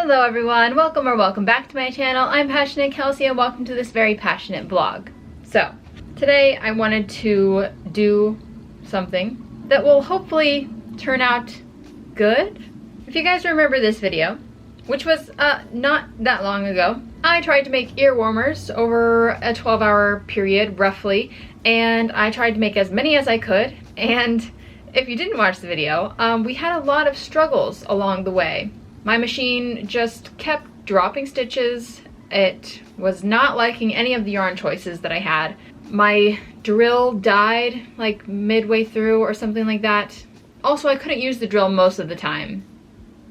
Hello everyone, welcome back to my channel. I'm Passioknit Kelsie and welcome to this very passionate vlog. So, today I wanted to do something that will hopefully turn out good. If you guys remember this video, which was not that long ago, I tried to make ear warmers over a 12-hour period roughly, and I tried to make as many as I could. And if you didn't watch the video, we had a lot of struggles along the way. My machine just kept dropping stitches. It was not liking any of the yarn choices that I had. My drill died like midway through or something like that. Also, I couldn't use the drill most of the time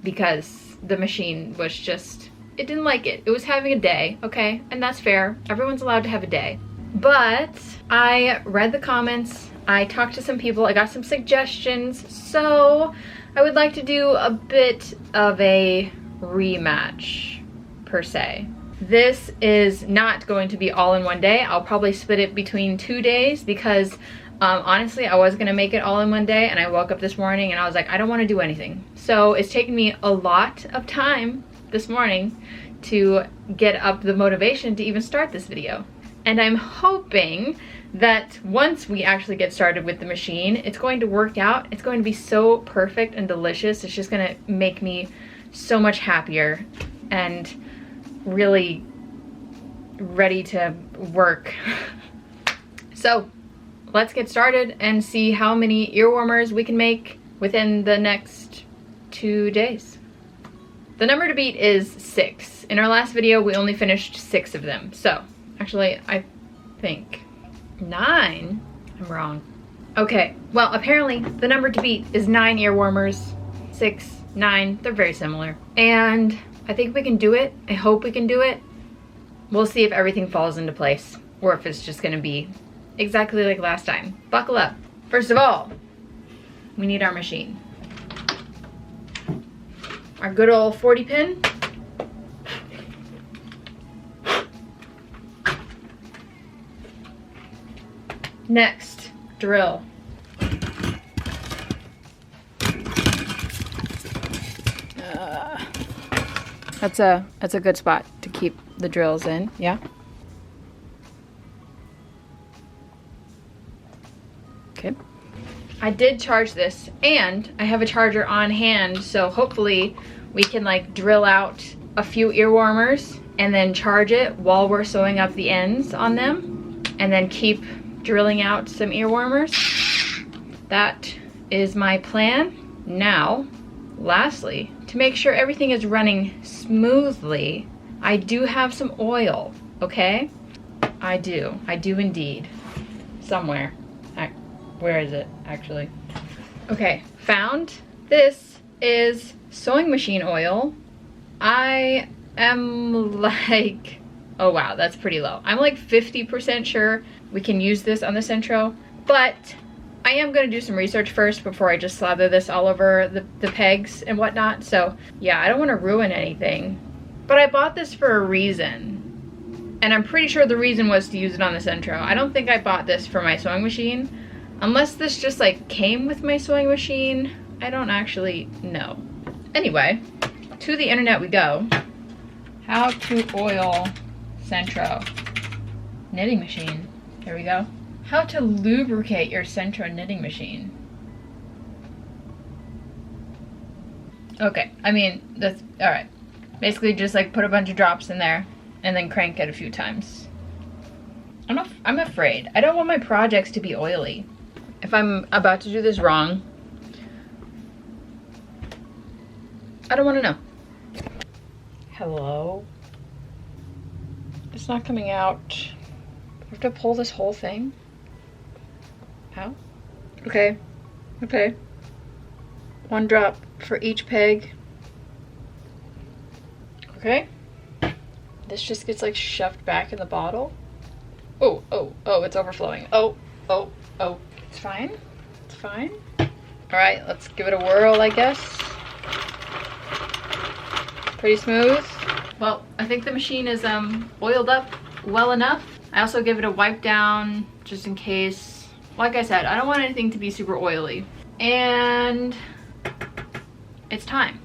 because the machine was just, it didn't like it. It was having a day, okay? And that's fair. Everyone's allowed to have a day. But I read the comments, I talked to some people, I got some suggestions, so I would like to do a bit of a rematch, per se. This is not going to be all in one day. I'll probably split it between 2 days because honestly, I was gonna make it all in one day and I woke up this morning and I was like, I don't wanna do anything. So it's taken me a lot of time this morning to get up the motivation to even start this video. And I'm hoping that once we actually get started with the machine, it's going to work out. It's going to be so perfect and delicious. It's just gonna make me so much happier and really ready to work. So let's get started and see how many ear warmers we can make within the next 2 days. The number to beat is 6. In our last video, we only finished 6 of them. So actually, I think 9? I'm wrong. Okay, well, apparently the number to beat is 9 ear warmers. 6, 9, they're very similar. And I think we can do it. I hope we can do it. We'll see if everything falls into place or if it's just gonna be exactly like last time. Buckle up. First of all, we need our machine. Our good old 40 pin. Next, drill. That's a good spot to keep the drills in, yeah? Okay. I did charge this and I have a charger on hand, so hopefully we can like drill out a few ear warmers and then charge it while we're sewing up the ends on them and then keep drilling out some ear warmers. That is my plan. Now, lastly, to make sure everything is running smoothly, I do have some oil, okay? I do indeed. Somewhere. Where is it, actually? Okay, found. This is sewing machine oil. I am like, oh wow, that's pretty low. I'm like 50% sure we can use this on the sentro, but I am gonna do some research first before I just slather this all over the pegs and whatnot. So yeah, I don't wanna ruin anything. But I bought this for a reason. And I'm pretty sure the reason was to use it on the sentro. I don't think I bought this for my sewing machine. Unless this just like came with my sewing machine, I don't actually know. Anyway, to the internet we go. How to oil sentro knitting machine. Here we go. How to lubricate your sentro knitting machine. Okay, I mean, that's all right. Basically just like put a bunch of drops in there and then crank it a few times. I'm afraid. I don't want my projects to be oily. If I'm about to do this wrong, I don't want to know. Hello? It's not coming out. I have to pull this whole thing out. Okay. Okay. 1 drop for each peg. Okay. This just gets like shoved back in the bottle. Oh, it's overflowing. Oh. It's fine. It's fine. All right, let's give it a whirl, I guess. Pretty smooth. Well, I think the machine is oiled up well enough. I also give it a wipe down just in case. Like I said, I don't want anything to be super oily. And it's time.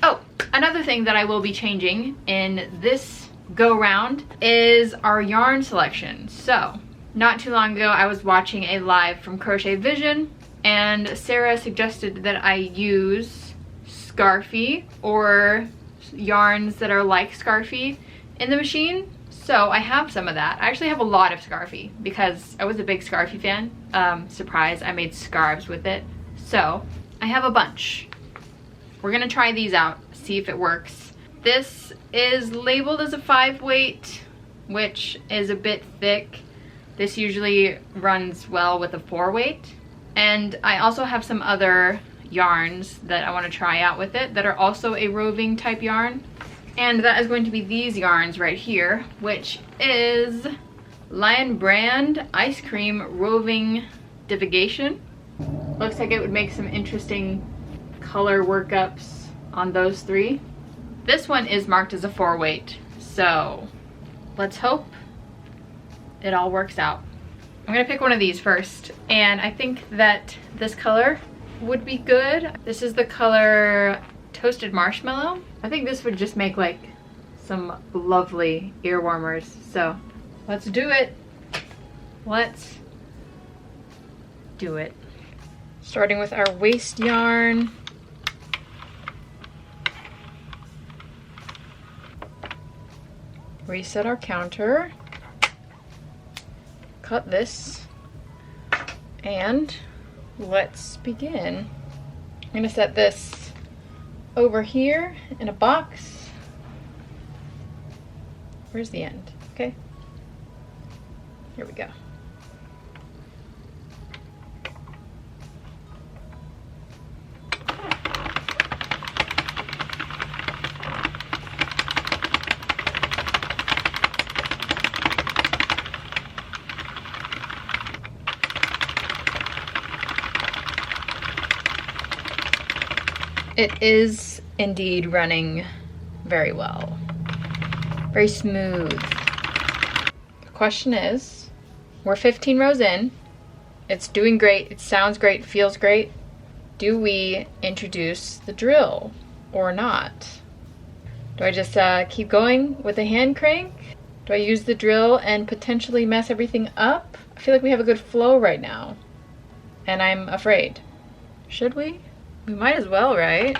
Oh, Another thing that I will be changing in this go round is our yarn selection. So not too long ago I was watching a live from Crochet Vision and Sarah suggested that I use Scarfie or yarns that are like Scarfie in the machine. So I have some of that. I actually have a lot of Scarfie because I was a big Scarfie fan. Surprise, I made scarves with it. So I have a bunch. We're gonna try these out, see if it works. This is labeled as a 5 weight, which is a bit thick. This usually runs well with a 4 weight. And I also have some other yarns that I want to try out with it that are also a roving type yarn. And that is going to be these yarns right here, which is Lion Brand Ice Cream Roving Divigation. Looks like it would make some interesting color workups on those 3. This one is marked as a 4 weight, so let's hope it all works out. I'm gonna pick one of these first, and I think that this color would be good. This is the color Toasted Marshmallow. I think this would just make like some lovely ear warmers, so let's do it. Let's do it. Starting with our waste yarn. Reset our counter. Cut this. And let's begin. I'm gonna set this over here in a box. Where's the end? Okay. Here we go. It is indeed running very well. Very smooth. The question is, we're 15 rows in. It's doing great, it sounds great, feels great. Do we introduce the drill or not? Do I just keep going with the hand crank? Do I use the drill and potentially mess everything up? I feel like we have a good flow right now, and I'm afraid. Should we? We might as well, right?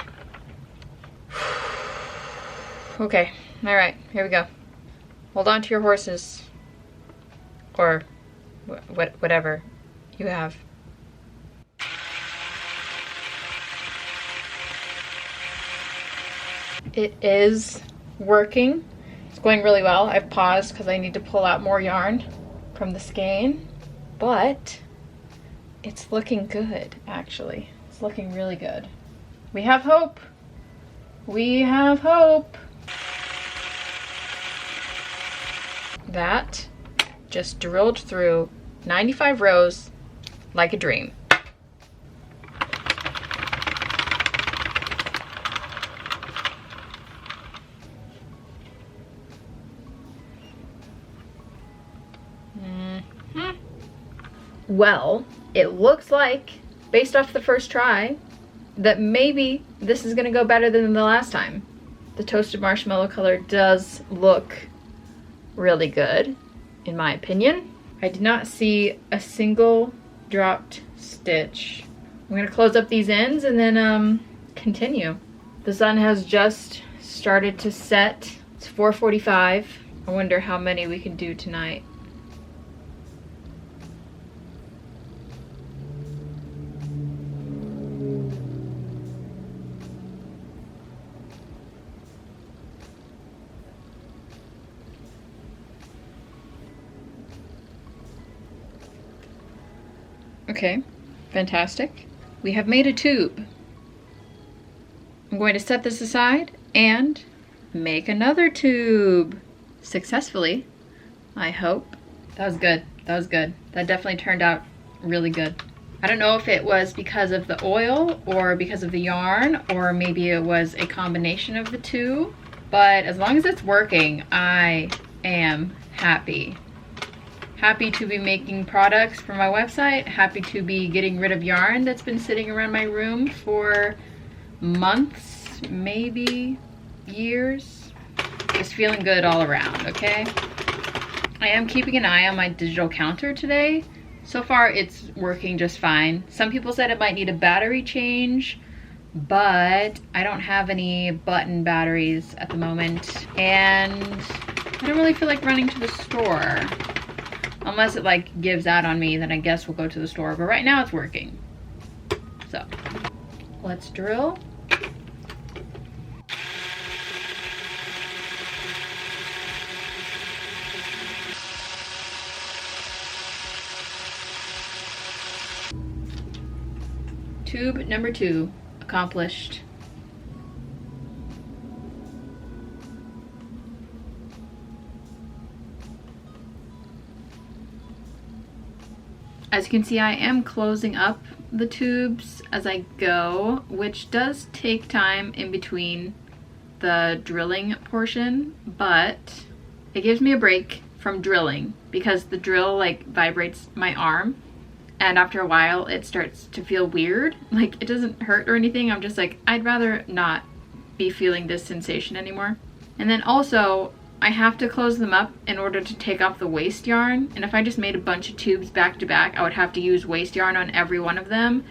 Okay, all right, here we go. Hold on to your horses, or whatever you have. It is working. It's going really well. I've paused because I need to pull out more yarn from the skein, but it's looking good, actually. It's looking really good. We have hope. We have hope. That just drilled through 95 rows like a dream. Well, it looks like, based off the first try, that maybe this is gonna go better than the last time. The toasted marshmallow color does look really good, in my opinion. I did not see a single dropped stitch. I'm gonna close up these ends and then continue. The sun has just started to set. It's 4:45. I wonder how many we can do tonight. Okay, fantastic. We have made a tube. I'm going to set this aside and make another tube successfully, I hope. That was good. That was good. That definitely turned out really good. I don't know if it was because of the oil or because of the yarn, or maybe it was a combination of the two, but as long as it's working, I am happy. Happy to be making products for my website, happy to be getting rid of yarn that's been sitting around my room for months, maybe years. Just feeling good all around, okay? I am keeping an eye on my digital counter today. So far, it's working just fine. Some people said it might need a battery change, but I don't have any button batteries at the moment, and I don't really feel like running to the store. Unless it like gives out on me, then I guess we'll go to the store, but right now it's working. So, let's drill. Tube number 2 accomplished. As you can see, I am closing up the tubes as I go, which does take time in between the drilling portion, but it gives me a break from drilling because the drill like vibrates my arm, and after a while it starts to feel weird. Like, it doesn't hurt or anything, I'm just like, I'd rather not be feeling this sensation anymore. And then also, I have to close them up in order to take off the waste yarn, and if I just made a bunch of tubes back to back, I would have to use waste yarn on every one of them,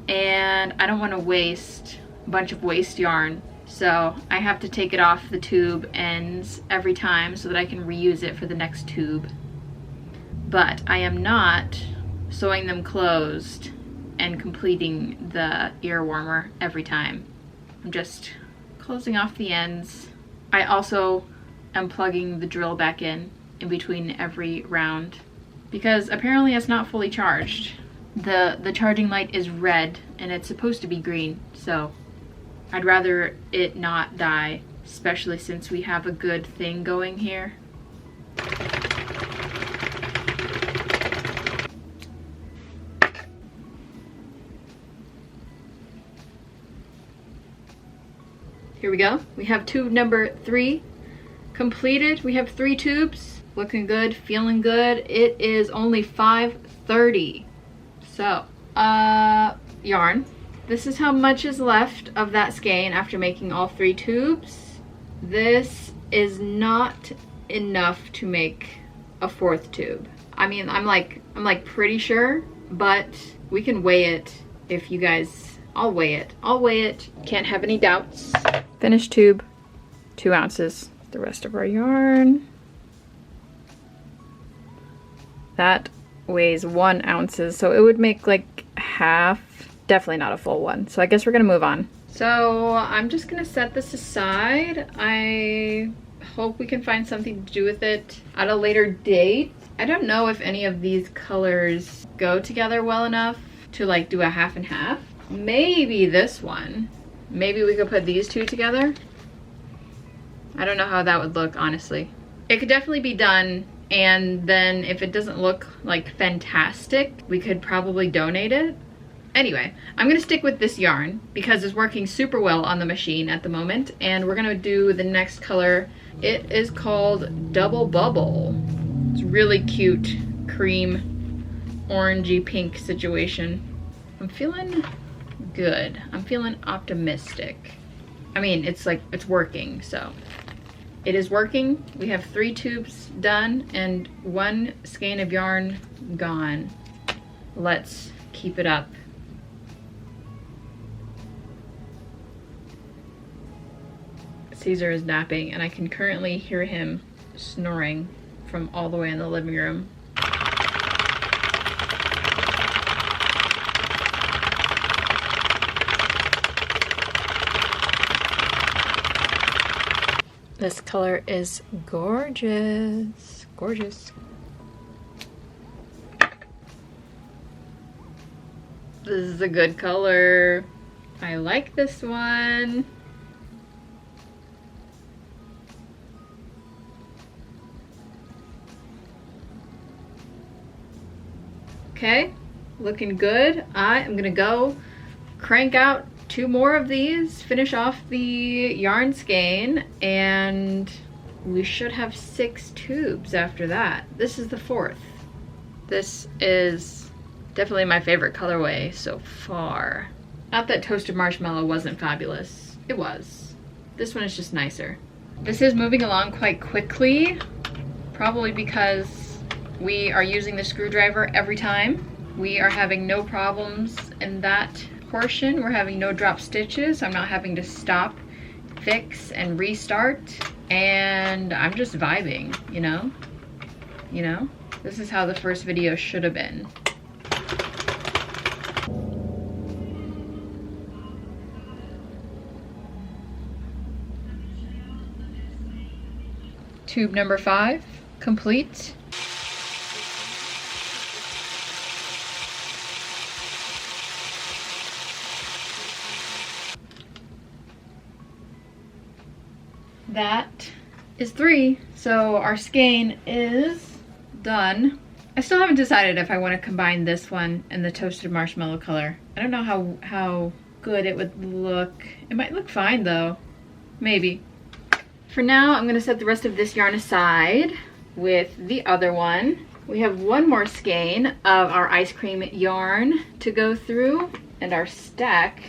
and I don't want to waste a bunch of waste yarn, so I have to take it off the tube ends every time so that I can reuse it for the next tube. But I am not sewing them closed and completing the ear warmer every time. I'm just closing off the ends. I also am plugging the drill back in between every round because apparently it's not fully charged. The charging light is red and it's supposed to be green, so I'd rather it not die, especially since we have a good thing going here. Here we go. We have tube number 3 completed. We have 3 tubes. Looking good, feeling good. It is only 5:30. So, yarn. This is how much is left of that skein after making all 3 tubes. This is not enough to make a 4th tube. I mean, I'm like pretty sure, but we can weigh it if you guys, I'll weigh it. I'll weigh it. Can't have any doubts. Finished tube, 2 ounces. The rest of our yarn. That weighs 1 ounces, so it would make like half, definitely not a full one. So I guess we're gonna move on. So I'm just gonna set this aside. I hope we can find something to do with it at a later date. I don't know if any of these colors go together well enough to like do a half and half. Maybe this one. Maybe we could put these 2 together. I don't know how that would look, honestly. It could definitely be done, and then if it doesn't look like fantastic, we could probably donate it. Anyway, I'm gonna stick with this yarn because it's working super well on the machine at the moment, and we're gonna do the next color. It is called Double Bubble. It's really cute, cream, orangey pink situation. I'm feeling good. I'm feeling optimistic. I mean, it's like, it's working, so. It is working. We have 3 tubes done and 1 skein of yarn gone. Let's keep it up. Caesar is napping and I can currently hear him snoring from all the way in the living room. This color is gorgeous, gorgeous. This is a good color. I like this one. Okay, looking good. I am gonna go crank out 2 more of these, finish off the yarn skein, and we should have 6 tubes after that. This is the 4th. This is definitely my favorite colorway so far. Not that toasted marshmallow wasn't fabulous. It was. This one is just nicer. This is moving along quite quickly, probably because we are using the screwdriver every time. We are having no problems in that portion. We're having no drop stitches. I'm not having to stop, fix, and restart. And I'm just vibing, you know? You know? This is how the first video should have been. Tube number 5, complete. That is 3, so our skein is done. I still haven't decided if I want to combine this one and the toasted marshmallow color. I don't know how good it would look. It might look fine though, maybe. For now, I'm gonna set the rest of this yarn aside with the other one. We have one more skein of our ice cream yarn to go through, and our stack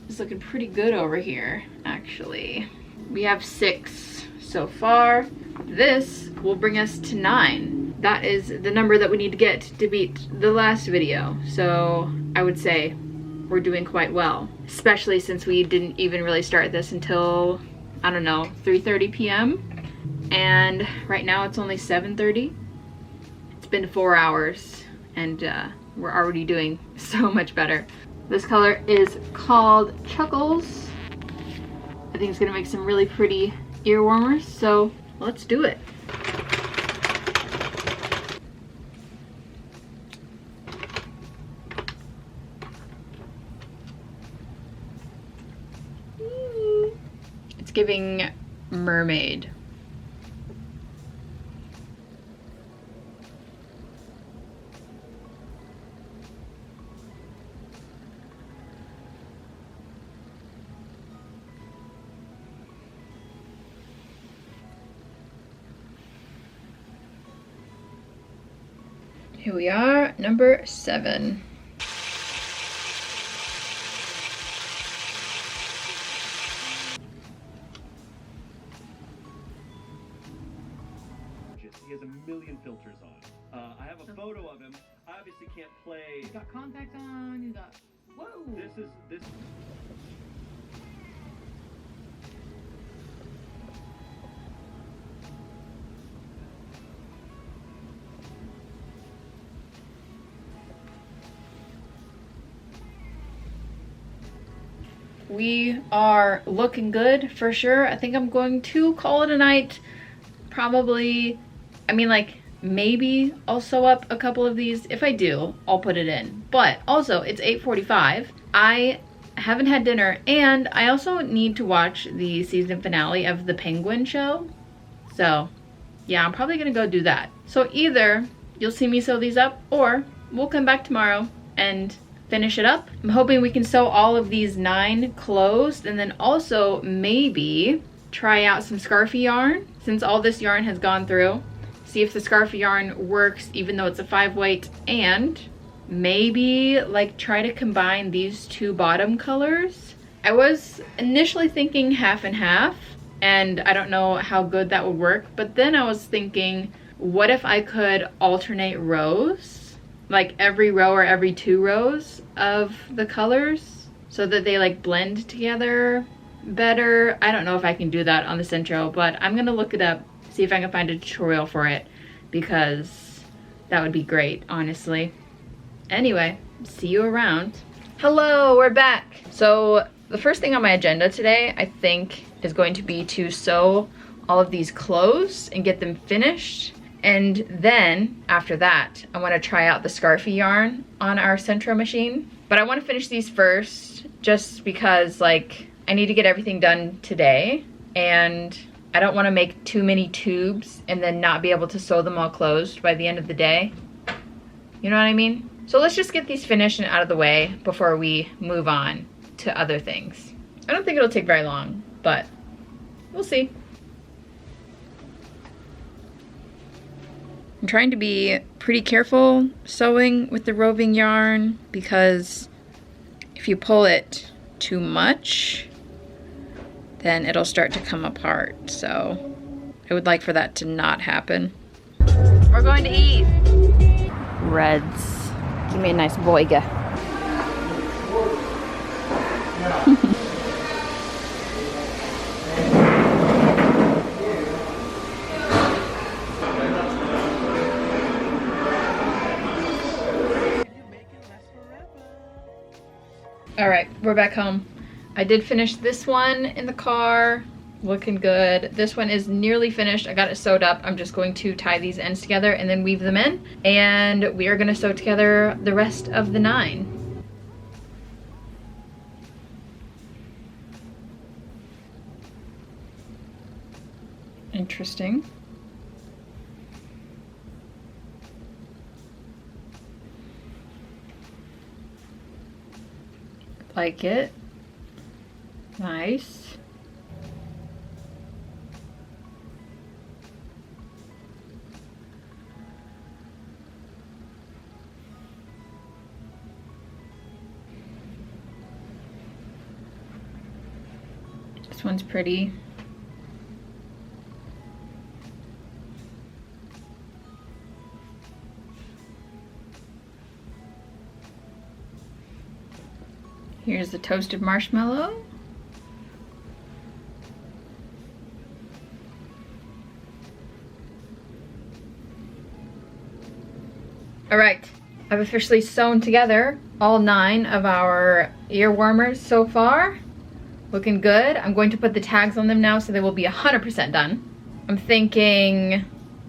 is looking pretty good over here, actually. We have 6 so far. This will bring us to 9. That is the number that we need to get to beat the last video. So I would say we're doing quite well, especially since we didn't even really start this until, I don't know, 3:30 p.m. And right now it's only 7:30. It's been 4 hours and we're already doing so much better. This color is called Chuckles. I think it's gonna make some really pretty ear warmers, so let's do it. It's giving mermaid. Here we are, number 7. He has a million filters on. I have a photo of him. I obviously can't play. He's got contacts on, he's got, whoa! This. We are looking good for sure. I think I'm going to call it a night. Probably, I mean, like, maybe I'll sew up a couple of these. If I do, I'll put it in. But also, it's 8:45. I haven't had dinner, and I also need to watch the season finale of The Penguin Show. So, yeah, I'm probably gonna go do that. So either you'll see me sew these up, or we'll come back tomorrow and finish it up. I'm hoping we can sew all of these 9 closed, and then also maybe try out some scarfy yarn since all this yarn has gone through. See if the scarfy yarn works even though it's a 5 weight, and maybe like try to combine these 2 bottom colors. I was initially thinking half and half, and I don't know how good that would work, but then I was thinking, what if I could alternate rows? Like every row or every 2 rows of the colors so that they like blend together better. I don't know if I can do that on the Sentro, but I'm gonna look it up, see if I can find a tutorial for it, because that would be great, honestly. Anyway, see you around. Hello, we're back. So the first thing on my agenda today, I think, is going to be to sew all of these closed and get them finished. And then after that, I want to try out the scarfy yarn on our Sentro machine. But I want to finish these first just because, like, I need to get everything done today, and I don't want to make too many tubes and then not be able to sew them all closed by the end of the day. You know what I mean? So let's just get these finished and out of the way before we move on to other things. I don't think it'll take very long, but we'll see. I'm trying to be pretty careful sewing with the roving yarn, because if you pull it too much, then it'll start to come apart. So I would like for that to not happen. We're going to eat Reds. Give me a nice boiga. All right, we're back home. I did finish this one in the car, looking good. This one is nearly finished. I got it sewed up. I'm just going to tie these ends together and then weave them in. And we are gonna sew together the rest of the 9. Interesting. Like it. Nice. This one's pretty. Here's the toasted marshmallow. All right, I've officially sewn together all 9 of our ear warmers so far. Looking good. I'm going to put the tags on them now so they will be 100% done. I'm thinking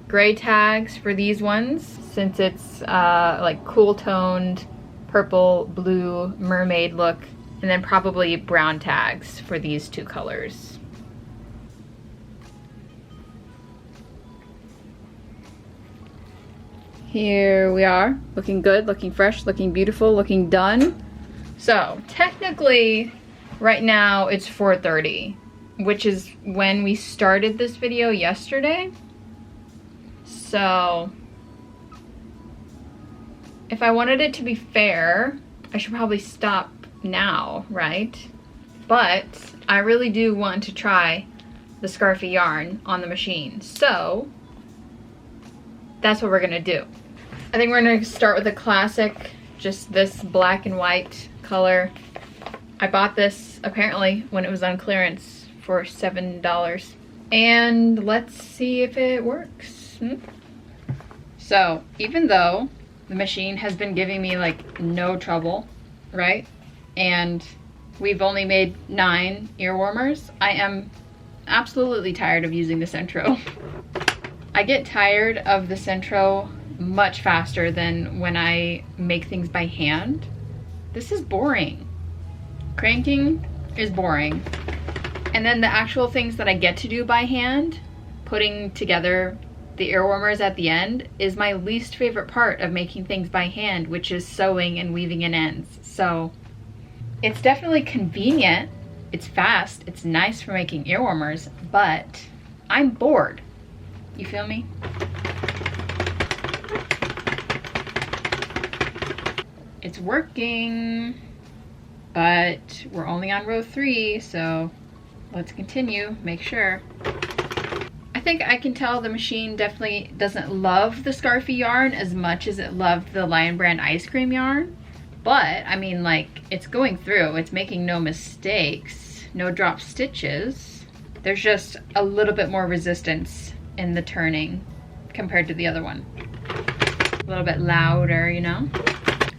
gray tags for these ones since it's like cool toned purple, blue, mermaid look, and then probably brown tags for these 2 colors. Here we are, looking good, looking fresh, looking beautiful, looking done. So technically right now it's 4:30, which is when we started this video yesterday. So if I wanted it to be fair, I should probably stop now, right? But I really do want to try the scarfy yarn on the machine. So that's what we're gonna do. I think we're gonna start with a classic, just this black and white color. I bought this apparently when it was on clearance for $7. And let's see if it works. So even though the machine has been giving me like no trouble, right? And we've only made 9 ear warmers, I am absolutely tired of using the Sentro. I get tired of the Sentro much faster than when I make things by hand. This is boring. Cranking is boring. And then the actual things that I get to do by hand, putting together the ear warmers at the end, is my least favorite part of making things by hand, which is sewing and weaving in ends. So it's definitely convenient, it's fast, it's nice for making ear warmers, but I'm bored. You feel me? It's working, but we're only on row 3, so let's continue, make sure. I think I can tell the machine definitely doesn't love the scarfy yarn as much as it loved the Lion Brand ice cream yarn. But, I mean, like, it's going through, it's making no mistakes, no drop stitches. There's just a little bit more resistance in the turning compared to the other one. A little bit louder, you know?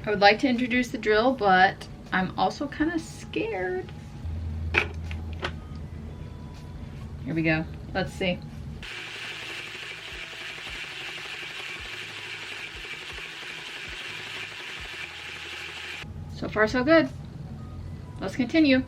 I would like to introduce the drill, but I'm also kind of scared. Here we go. Let's see. So far, so good. Let's continue.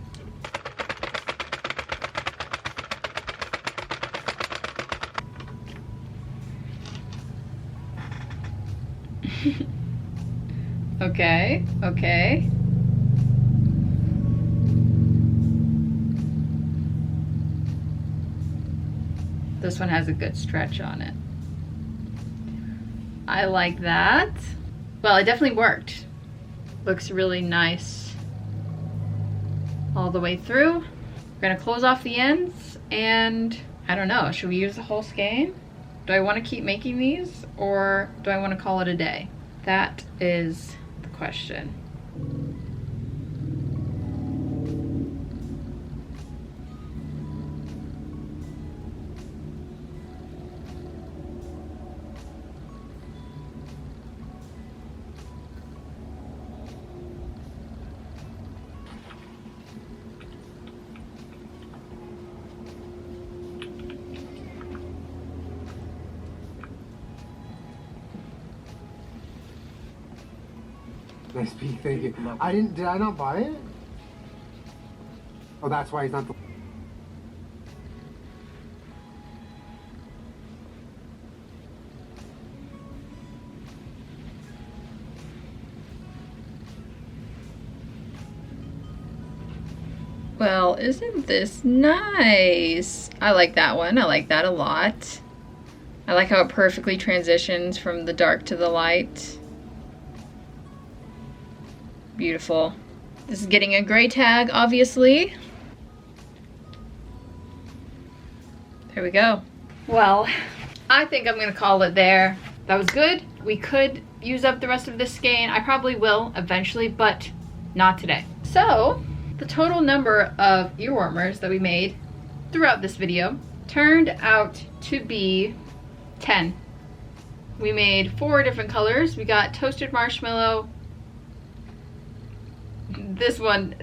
Okay, okay. This one has a good stretch on it. I like that. Well, it definitely worked. Looks really nice all the way through. We're gonna close off the ends, and I don't know, should we use the whole skein? Do I want to keep making these, or do I want to call it a day? That is the question. Nice piece, thank you. Did I not buy it? Oh, that's why he's not the... Well, isn't this nice? I like that one. I like that a lot. I like how it perfectly transitions from the dark to the light. Beautiful. This is getting a gray tag, obviously. There we go. Well, I think I'm gonna call it there. That was good. We could use up the rest of this skein. I probably will eventually, but not today. So, the total number of earwarmers that we made throughout this video turned out to be 10. We made 4 different colors. We got toasted marshmallow, this one,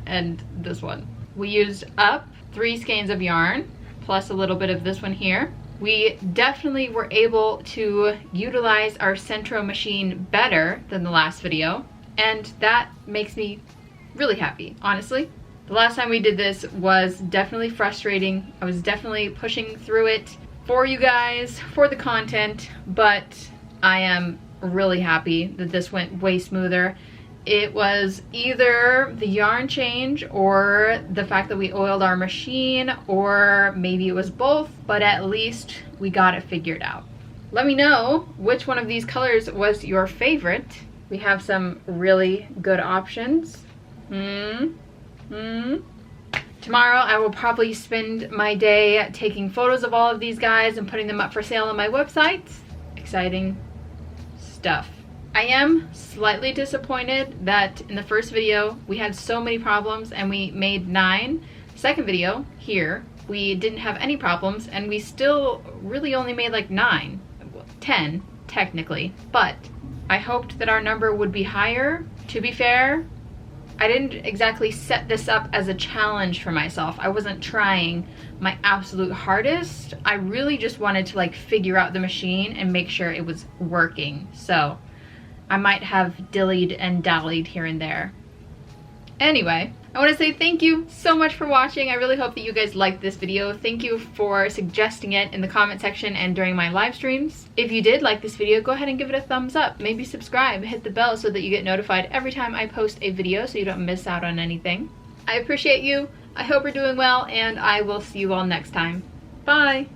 and this one. We used up 3 skeins of yarn, plus a little bit of this one here. We definitely were able to utilize our Sentro machine better than the last video, and that makes me really happy, honestly. The last time we did this was definitely frustrating. I was definitely pushing through it for you guys, for the content, but I am really happy that this went way smoother. It was either the yarn change or the fact that we oiled our machine, or maybe it was both, but at least we got it figured out. Let me know which one of these colors was your favorite. We have some really good options. Tomorrow I will probably spend my day taking photos of all of these guys and putting them up for sale on my website. Exciting stuff. I am slightly disappointed that in the first video we had so many problems and we made 9. Second video here we didn't have any problems and we still really only made like 9. 10 technically, but I hoped that our number would be higher. To be fair, I didn't exactly set this up as a challenge for myself. I wasn't trying my absolute hardest. I really just wanted to like figure out the machine and make sure it was working. So I might have dillied and dallied here and there. Anyway, I want to say thank you so much for watching. I really hope that you guys liked this video. Thank you for suggesting it in the comment section and during my live streams. If you did like this video, go ahead and give it a thumbs up. Maybe subscribe, hit the bell so that you get notified every time I post a video so you don't miss out on anything. I appreciate you. I hope you're doing well, and I will see you all next time. Bye!